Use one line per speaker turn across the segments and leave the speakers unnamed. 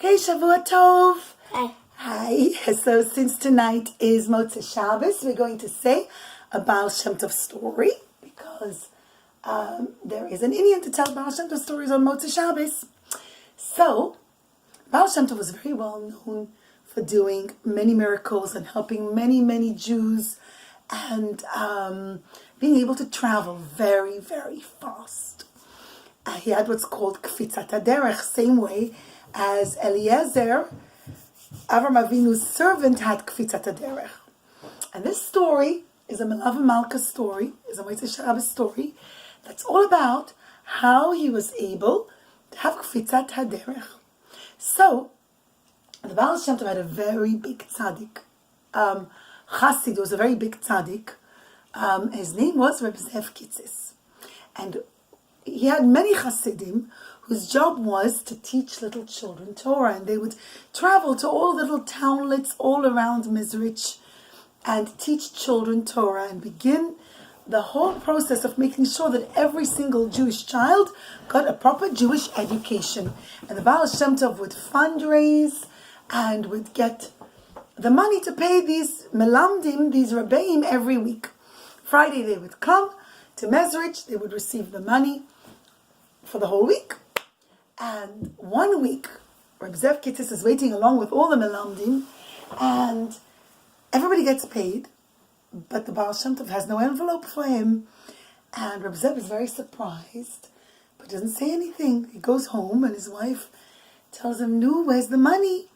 Okay, Shavua Tov.
Hi.
Hi. So since tonight is Motzei Shabbos, we're going to say a Baal Shem Tov story because there is an Indian to tell Baal Shem Tov stories on Motzei Shabbos. So Baal Shem Tov was very well known for doing many miracles and helping many Jews and being able to travel very, very fast. He had what's called Kfitzat Haderech, same way as Eliezer, Avram Avinu's servant, had Kfitzat Haderech. And this story is a Melaveh Malka story, is a Motzei Shabbos story, that's all about how he was able to have Kfitzat Haderech. So, the Baal Shem Tov had a very big tzaddik. Chassid was a very big tzaddik. His name was Reb Zev Kitzis. And he had many chassidim whose job was to teach little children Torah, and they would travel to all little townlets all around Mizrich and teach children Torah and begin the whole process of making sure that every single Jewish child got a proper Jewish education. And the Baal Shem Tov would fundraise and would get the money to pay these melamdim, these rebbeim, every week. Friday they would come to Mezrich, they would receive the money for the whole week. And one week, Reb Zev Kitzis is waiting along with all the melamdim, and everybody gets paid, but the Baal Shem Tov has no envelope for him. And Reb Zev is very surprised, but doesn't say anything. He goes home, and his wife tells him, "No, where's the money?"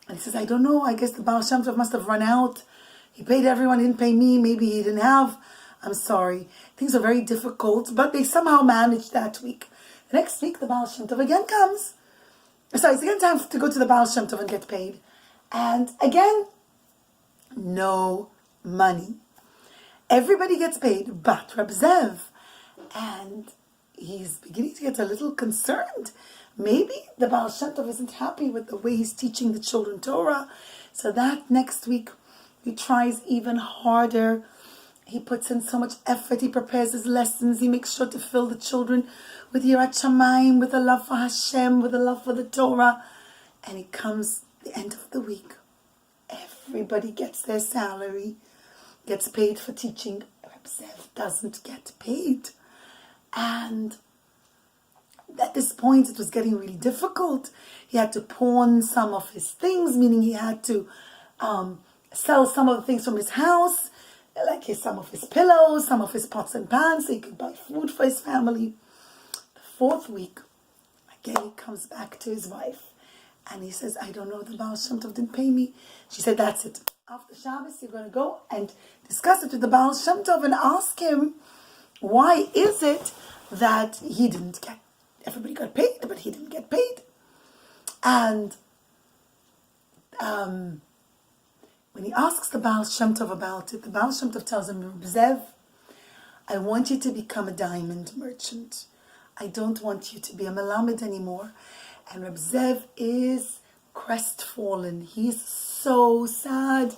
And he says, "I don't know. I guess the Baal Shem Tov must have run out. He paid everyone, didn't pay me. Maybe he didn't have. I'm sorry." Things are very difficult, but they somehow managed that week. The next week, the Baal Shem Tov again comes. So it's again time to go to the Baal Shem Tov and get paid. And again, no money. Everybody gets paid but Reb Zev. And he's beginning to get a little concerned. Maybe the Baal Shem Tov isn't happy with the way he's teaching the children Torah. So that next week, he tries even harder. He puts in so much effort. He prepares his lessons. He makes sure to fill the children with Yirat Shamayim, with a love for Hashem, with a love for the Torah. And it comes the end of the week. Everybody gets their salary, gets paid for teaching. Reb Zev doesn't get paid. And at this point, it was getting really difficult. He had to pawn some of his things, meaning he had to sell some of the things from his house, like some of his pillows, some of his pots and pans, so he could buy food for his family. The fourth week, again, he comes back to his wife, and he says, "I don't know, the Baal Shem Tov didn't pay me." She said, "That's it. After Shabbos, you're going to go and discuss it with the Baal Shem Tov and ask him, why is it that he didn't get, everybody got paid, but he didn't get paid?" And when he asks the Baal Shem Tov about it, the Baal Shem Tov tells him, "Reb Zev, I want you to become a diamond merchant. I don't want you to be a melamed anymore." And Reb Zev is crestfallen. He's so sad.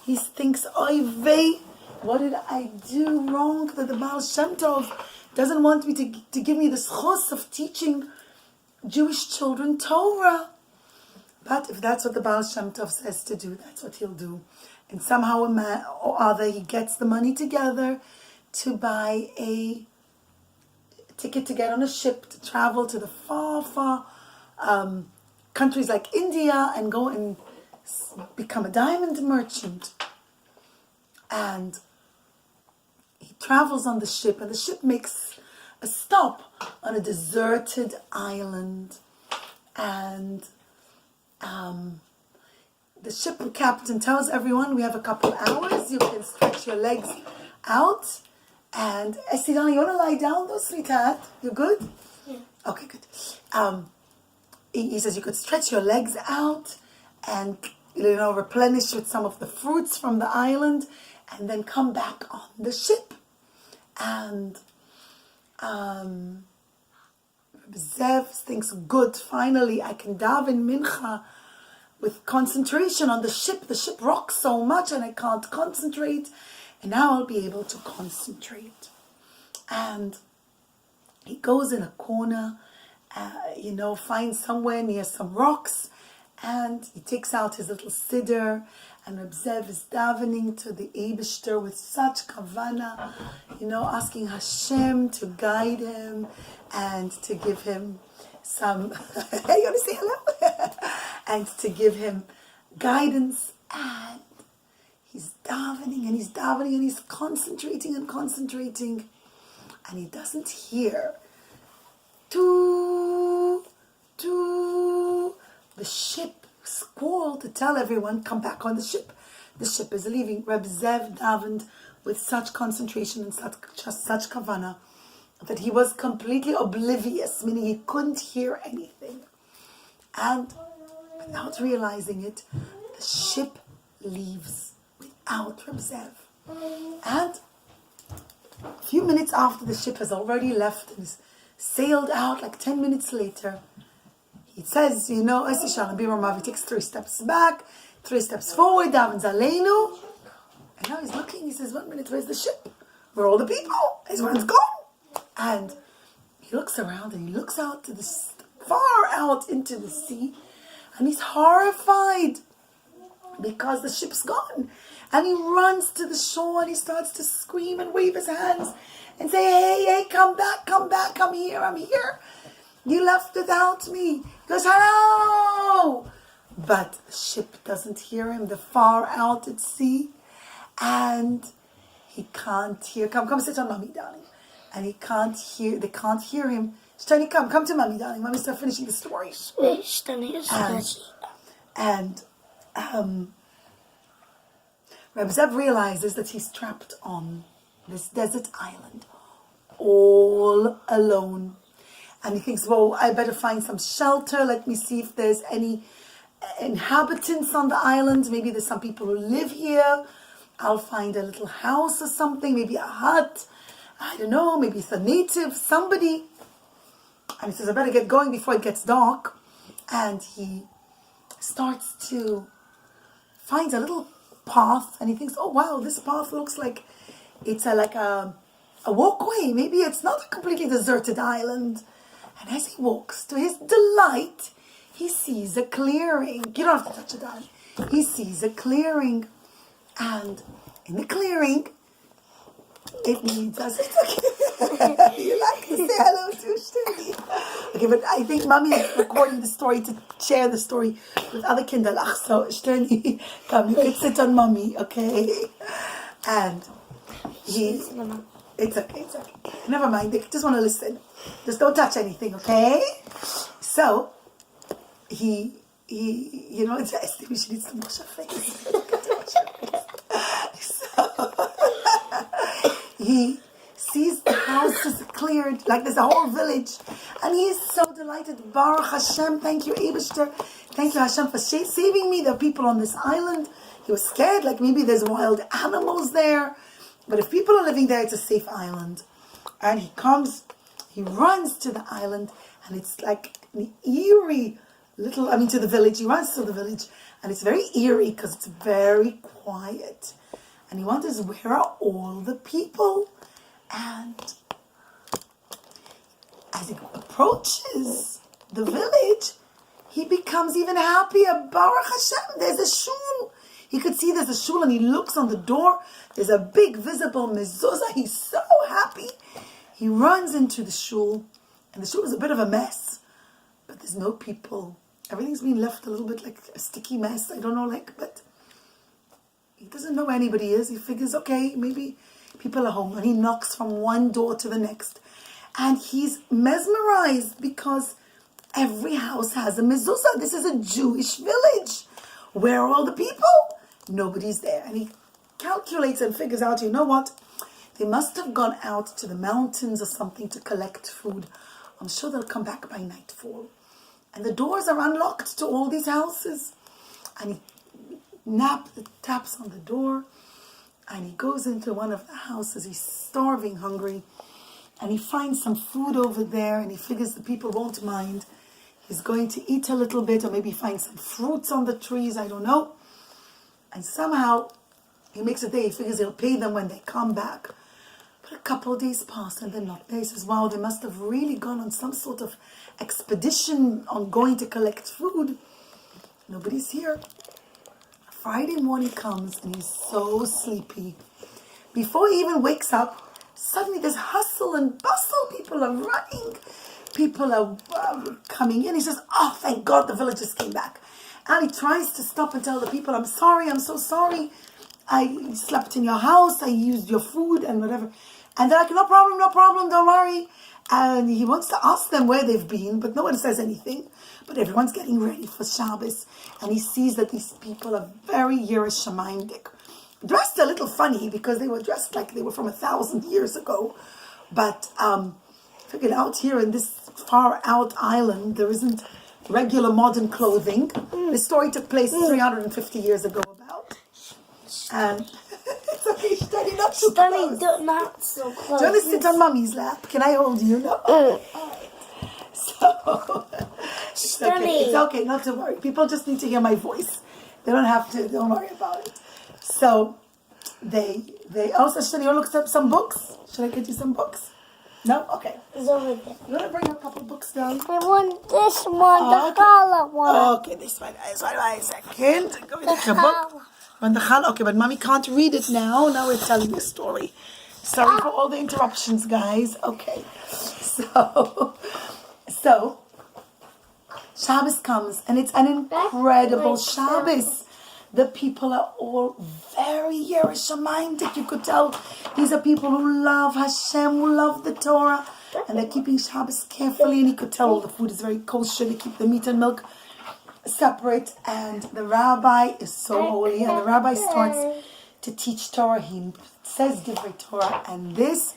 He thinks, "Oy vey, what did I do wrong that the Baal Shem Tov doesn't want me to give me the schos of teaching Jewish children Torah?" But if that's what the Baal Shem Tov says to do, that's what he'll do. And somehow or other, he gets the money together to buy a ticket to get on a ship to travel to the far countries like India and go and become a diamond merchant. And he travels on the ship, and the ship makes a stop on a deserted island. And the ship captain tells everyone, "We have a couple hours. You can stretch your legs out." And Esirana, you want to lie down though, sweetheart? You good?
Yeah.
Okay, good. He says you could stretch your legs out and, replenish with some of the fruits from the island and then come back on the ship. And Zev thinks, "Good, finally I can daven mincha with concentration on the ship. The ship rocks so much and I can't concentrate, and now I'll be able to concentrate." And he goes in a corner, finds somewhere near some rocks, And he takes out his little siddur, and Reb Zev is davening to the Eibishter with such kavana, asking Hashem to guide him and to give him some, you want to say hello? And to give him guidance. And he's davening and he's davening and he's concentrating and concentrating. And he doesn't hear the ship squall to tell everyone, come back on the ship. The ship is leaving. Reb Zev davened with such concentration and such kavana that he was completely oblivious, meaning he couldn't hear anything. And without realizing it, the ship leaves without Reb Zev. And a few minutes after the ship has already left and is sailed out, like 10 minutes later, he says, he takes 3 steps back, 3 steps forward, davens aleinu. And now he's looking, he says, 1 minute, where's the ship? Where are all the people? Everyone's gone. And he looks around and he looks out to far out into the sea, and he's horrified because the ship's gone. And he runs to the shore and he starts to scream and wave his hands and say, hey, come back, I'm here. You left without me. He goes, hello! But the ship doesn't hear him, they're far out at sea, and he can't hear, come sit on mommy, darling. And they can't hear him. Shtani, come to mommy, darling. Mommy, start finishing the story. And Reb Zev realizes that he's trapped on this desert island, all alone. And he thinks, well, I better find some shelter. Let me see if there's any inhabitants on the island. Maybe there's some people who live here. I'll find a little house or something, maybe a hut. I don't know, maybe it's a native, somebody. And he says, I better get going before it gets dark. And he starts to find a little path, and he thinks, oh wow, this path looks like it's like a walkway. Maybe it's not a completely deserted island. And as he walks, to his delight, he sees a clearing. You don't have to touch it, darling. He sees a clearing. And in the clearing, it needs us. You like to say hello to Shtani. Okay, but I think Mommy is recording the story to share the story with other Kinderlach. So Shtani, come, you can sit on Mommy, okay? And it's okay. Never mind, they just want to listen. Just don't touch anything, okay? So, it's maybe she needs to wash her face. He sees the house is cleared, like there's a whole village, and he is so delighted. Baruch Hashem, thank you, Eibishter. Thank you, Hashem, for saving me. There are people on this island. He was scared, like maybe there's wild animals there. But if people are living there, it's a safe island. And he runs to the island, and it's like an eerie to the village. He runs to the village, and it's very eerie because it's very quiet. And he wonders, where are all the people? And as he approaches the village, he becomes even happier. Baruch Hashem, there's a shul. He could see there's a shul, and he looks on the door. There's a big visible mezuzah. He's so happy. He runs into the shul, and the shul is a bit of a mess, but there's no people. Everything's been left a little bit like a sticky mess. I don't know, but he doesn't know where anybody is. He figures, okay, maybe people are home. And he knocks from one door to the next. And he's mesmerized because every house has a mezuzah. This is a Jewish village. Where are all the people? Nobody's there. And he calculates and figures out, you know what? They must have gone out to the mountains or something to collect food. I'm sure they'll come back by nightfall. And the doors are unlocked to all these houses. And he taps on the door, and he goes into one of the houses. He's starving, hungry, and he finds some food over there, and he figures the people won't mind. He's going to eat a little bit, or maybe find some fruits on the trees, I don't know. And somehow he makes a day. He figures he'll pay them when they come back. But a couple of days pass and they're not there. He says, wow, they must have really gone on some sort of expedition on going to collect food. Nobody's here. Friday morning comes and he's so sleepy. Before he even wakes up, suddenly there's hustle and bustle. People are running. People are coming in. He says, oh, thank God the villagers came back. And he tries to stop and tell the people, I'm sorry, I'm so sorry. I slept in your house. I used your food and whatever. And they're like, no problem, don't worry. And he wants to ask them where they've been, but no one says anything. But everyone's getting ready for Shabbos. And he sees that these people are very Yerush Shemaimdik. Dressed a little funny because they were dressed like they were from 1,000 years ago. But figured out here in this far out island, there isn't regular modern clothing. The story took place 350 years ago about. And it's okay, study not too close.
Not so close.
Do you want to sit on mommy's lap? Can I hold you? No. So it's okay, not to worry. People just need to hear my voice. They don't have to. Don't worry about it. So they also should you look up some books? Should I get you some books? No? Okay.
It's over there.
You want to bring a couple books down?
I want this one, the challah one.
Okay, this one. Wait a second. Go get your book. On the challah. Okay, but mommy can't read it now. Now we're telling you a story. Sorry for all the interruptions, guys. Okay. So Shabbos comes, and it's an incredible Shabbos. The people are all very Yerush Shemaimdik. You could tell these are people who love Hashem, who love the Torah, and they're keeping Shabbos carefully. And you could tell all the food is very kosher. They keep the meat and milk separate. And the rabbi is so holy, and the rabbi starts to teach Torah. He says Divrei Torah, and this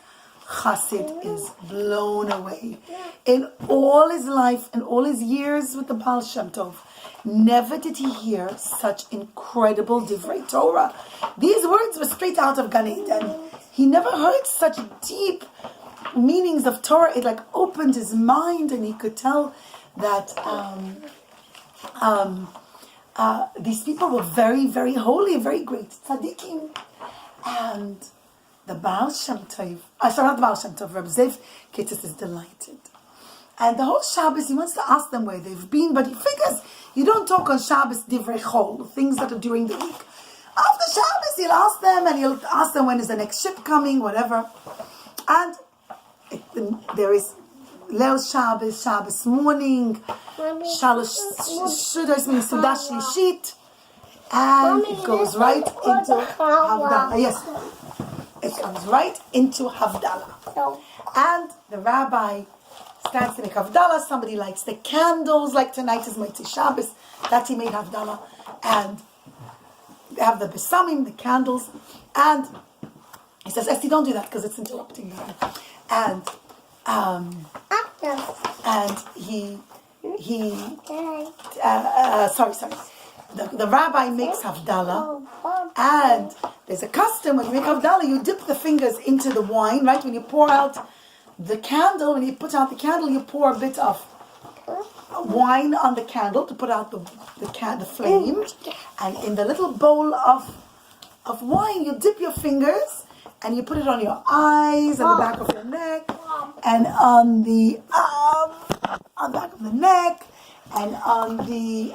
Chassid is blown away. In all his life and all his years with the Baal Shem Tov, never did he hear such incredible Divrei Torah. These words were straight out of Gan Eden. He never heard such deep meanings of Torah. It like opened his mind, and he could tell that these people were very, very holy, very great tzaddikim. And the Baal Shem Tov, not the Baal Shem Tov, Reb Zev Kfitzat is delighted. And the whole Shabbos, he wants to ask them where they've been, but he figures you don't talk on Shabbos Divrei Chol, things that are during the week. After Shabbos, he'll ask them, and he'll ask them when is the next ship coming, whatever. And there is Leil Shabbos, Shabbos morning, Shalosh Shudas means Sudash Lishit, and it goes right into Havdalah. Yes, it comes right into Havdalah. And the rabbi stands to make Havdalah. Somebody lights the candles, like tonight is Motzei Shabbos, that he made Havdalah. And they have the besamim, the candles, and he says, Esty, don't do that because it's interrupting them. And the rabbi makes Havdalah, and there's a custom when you make Havdalah, you dip the fingers into the wine, right? When you pour out the candle, when you put out the candle, you pour a bit of wine on the candle to put out the flame, and in the little bowl of wine, you dip your fingers, and you put it on your eyes, and the back of your neck, and on the back of the neck, and on the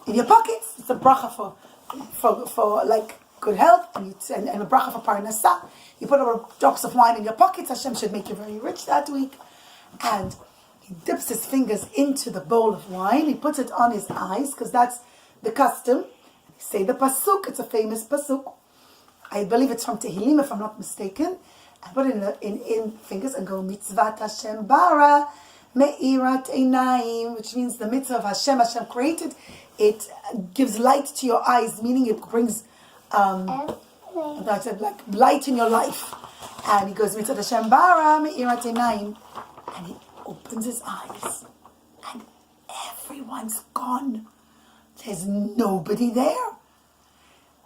in your pockets. It's a bracha for like good health, and a bracha for parnasah. You put little drops of wine in your pockets. Hashem should make you very rich that week. And he dips his fingers into the bowl of wine. He puts it on his eyes because that's the custom. Say the pasuk. It's a famous pasuk. I believe it's from Tehillim, if I'm not mistaken. I put it in fingers and go mitzvat Hashem bara me'irat einayim, which means the mitzvah of Hashem. Hashem created. It gives light to your eyes, meaning it brings like light in your life. And he goes mitzvat Hashem bara me'irat einayim, and he opens his eyes, and everyone's gone. There's nobody there.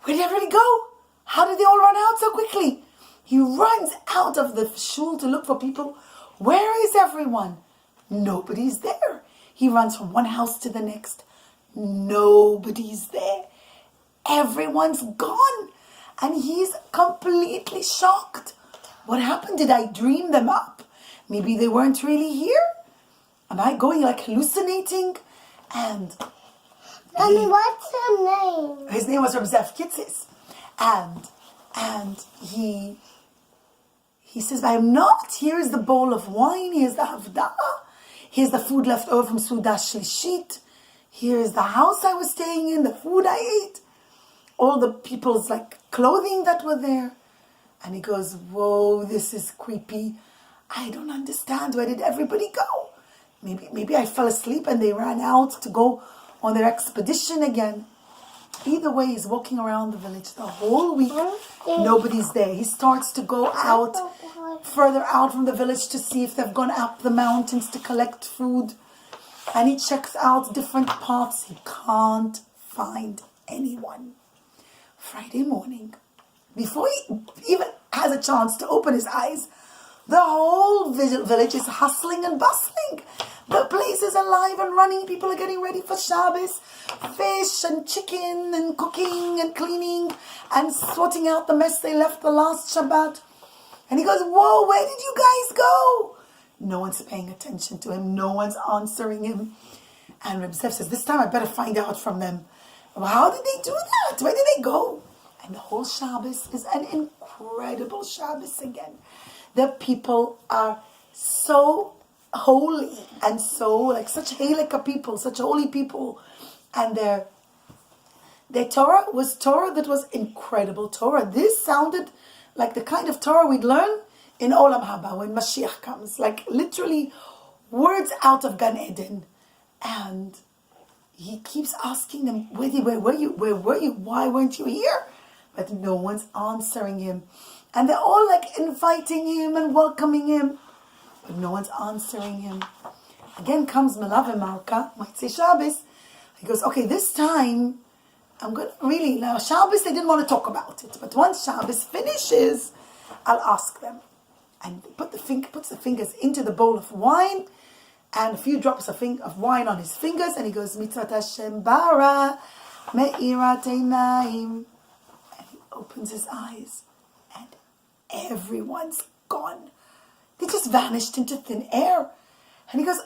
Where did everybody go? How did they all run out so quickly? He runs out of the shul to look for people. Where is everyone? Nobody's there. He runs from one house to the next. Nobody's there. Everyone's gone. And he's completely shocked. What happened? Did I dream them up? Maybe they weren't really here? Am I going like hallucinating? And
Mommy, what's her name?
His name was Reb Zev Kitzis. And he says, I am not. Here's the bowl of wine. Here's the havdah. Here's the food left over from Suda Shlishit. Here's the house I was staying in, the food I ate. All the people's clothing that were there. And he goes, whoa, this is creepy. I don't understand. Where did everybody go? Maybe I fell asleep and they ran out to go on their expedition again. Either way, he's walking around the village the whole week. Nobody's there. He starts to go out, further out from the village to see if they've gone up the mountains to collect food. And he checks out different parts. He can't find anyone. Friday morning, before he even has a chance to open his eyes, the whole village is hustling and bustling. The place is alive and running. People are getting ready for Shabbos. Fish and chicken and cooking and cleaning and sorting out the mess they left the last Shabbat. And he goes, whoa, where did you guys go? No one's paying attention to him. No one's answering him. And Reb Zev says, this time I better find out from them. Well, how did they do that? Where did they go? And the whole Shabbos is an incredible Shabbos again. The people are so holy and so such Halakha people, such holy people. And their Torah was Torah that was incredible Torah. This sounded like the kind of Torah we'd learn in Olam Haba when Mashiach comes. Literally words out of Gan Eden. And he keeps asking them, where were you? Where were you? Why weren't you here? But no one's answering him. And they're all inviting him and welcoming him. But no one's answering him. Again comes Melaveh Malka, might say Shabbos. He goes, okay, this time, I'm going to now Shabbos, they didn't want to talk about it. But once Shabbos finishes, I'll ask them. And he puts the fingers into the bowl of wine, and a few drops of wine on his fingers, and he goes, Mitzvot Hashem bara, me'irat einayim. And he opens his eyes, and everyone's gone. They just vanished into thin air. And he goes,